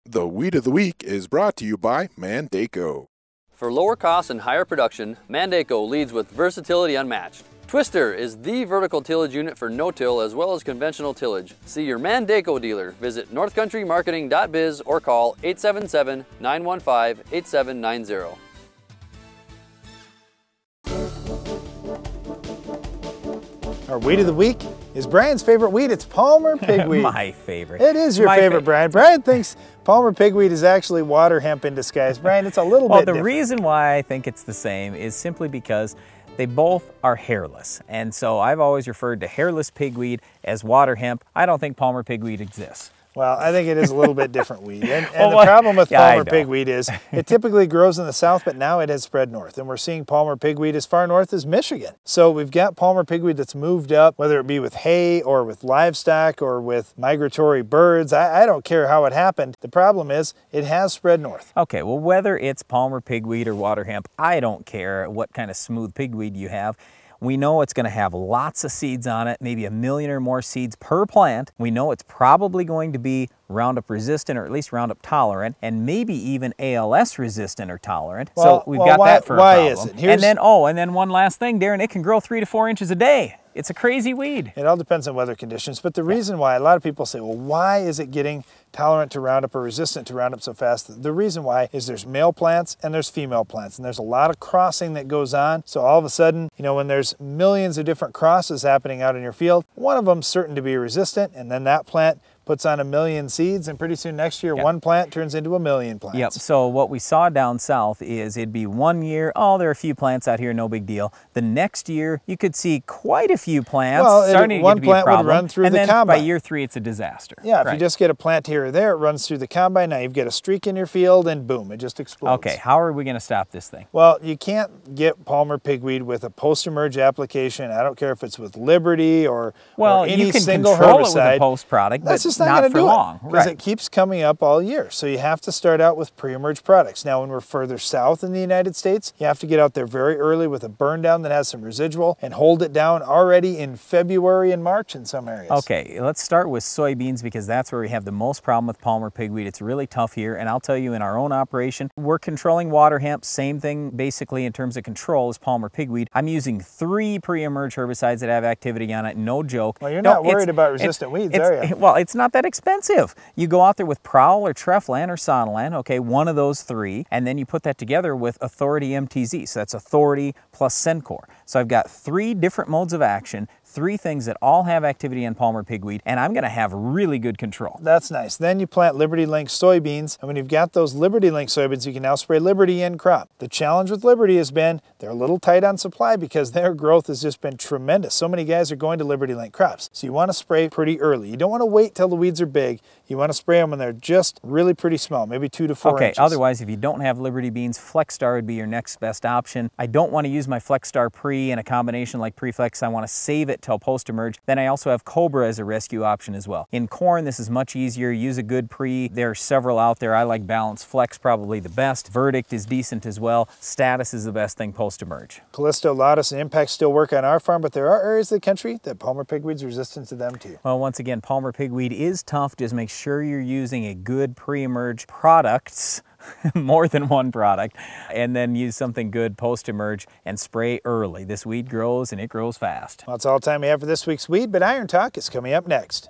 The Weed of the Week is brought to you by Mandaco. For lower costs and higher production, Mandaco leads with versatility unmatched. Twister is the vertical tillage unit for no-till as well as conventional tillage. See your Mandaco dealer. Visit northcountrymarketing.biz or call 877-915-8790. Our Weed of the Week is Brian's favorite weed. It's Palmer Pigweed. My favorite. It is your favorite, Brian. Brian thinks Palmer Pigweed is actually water hemp in disguise. Brian, it's a little bit different. Well, the reason why I think it's the same is simply because they both are hairless. And so I've always referred to hairless pigweed as water hemp. I don't think Palmer Pigweed exists. Well, I think it is a little bit different weed. And the problem with Palmer Pigweed is it typically grows in the south, but now it has spread north. And we're seeing Palmer Pigweed as far north as Michigan. So we've got Palmer Pigweed that's moved up, whether it be with hay or with livestock or with migratory birds. I don't care how it happened. The problem is it has spread north. Okay, well, whether it's Palmer Pigweed or water hemp, I don't care what kind of smooth pigweed you have. We know it's going to have lots of seeds on it, maybe 1 million or more seeds per plant. We know it's probably going to be Roundup resistant or at least Roundup tolerant, and maybe even ALS resistant or tolerant. So we've got that for a problem. Why is it? And then one last thing, Darren, it can grow 3 to 4 inches a day. It's a crazy weed. It all depends on weather conditions, but the reason why, a lot of people say, well, why is it getting tolerant to Roundup or resistant to Roundup so fast? The reason why is there's male plants and there's female plants, and there's a lot of crossing that goes on. So all of a sudden, you know, when there's millions of different crosses happening out in your field, one of them's certain to be resistant, and then that plant puts on 1 million seeds, and pretty soon next year, one plant turns into 1 million plants. Yep, so what we saw down south is it'd be 1 year, oh, there are a few plants out here, no big deal. The next year, you could see quite a few plants starting to get to be a problem. One plant would run through the combine. And then by year 3, it's a disaster. Yeah, if you just get a plant here or there, it runs through the combine. Now you've got a streak in your field, and boom, it just explodes. Okay, how are we going to stop this thing? Well, you can't get Palmer Pigweed with a post-emerge application. I don't care if it's with Liberty or any single herbicide. Well, you can control it with a post product, but not for long. Because it keeps coming up all year. So you have to start out with pre-emerge products. Now, when we're further south in the United States, you have to get out there very early with a burn down that has some residual and hold it down already in February and March in some areas. Okay, let's start with soybeans because that's where we have the most problem with Palmer Pigweed. It's really tough here, and I'll tell you, in our own operation, we're controlling water hemp, same thing basically in terms of control as Palmer Pigweed. I'm using 3 pre-emerge herbicides that have activity on it, no joke. Well, you're not worried about resistant weeds, are you? Well, it's not that expensive. You go out there with Prowl or Treflan or Sonalan, okay, one of those 3, and then you put that together with Authority MTZ. So that's Authority plus Sencor. So I've got 3 different modes of action, 3 things that all have activity on Palmer Pigweed, and I'm going to have really good control. That's nice. Then you plant Liberty Link soybeans, and when you've got those Liberty Link soybeans, you can now spray Liberty in crop. The challenge with Liberty has been they're a little tight on supply because their growth has just been tremendous. So many guys are going to Liberty Link crops. So you want to spray pretty early. You don't want to wait till the weeds are big. You want to spray them when they're just really pretty small, maybe 2 to 4 inches. Okay, otherwise, if you don't have Liberty beans, FlexStar would be your next best option. I don't want to use my FlexStar Pre in a combination like Preflex. I want to save it till post-emerge. Then I also have Cobra as a rescue option as well. In corn, this is much easier. Use a good pre. There are several out there. I like Balance Flex, probably the best. Verdict is decent as well. Status is the best thing post-emerge. Callisto, Lotus, and Impact still work on our farm, but there are areas of the country that Palmer Pigweed's resistant to them too. Well, once again, Palmer Pigweed is tough. Just make sure you're using a good pre-emerge products, more than one product, and then use something good post-emerge and spray early. This weed grows and it grows fast. Well, that's all the time we have for this week's Weed, but Iron Talk is coming up next.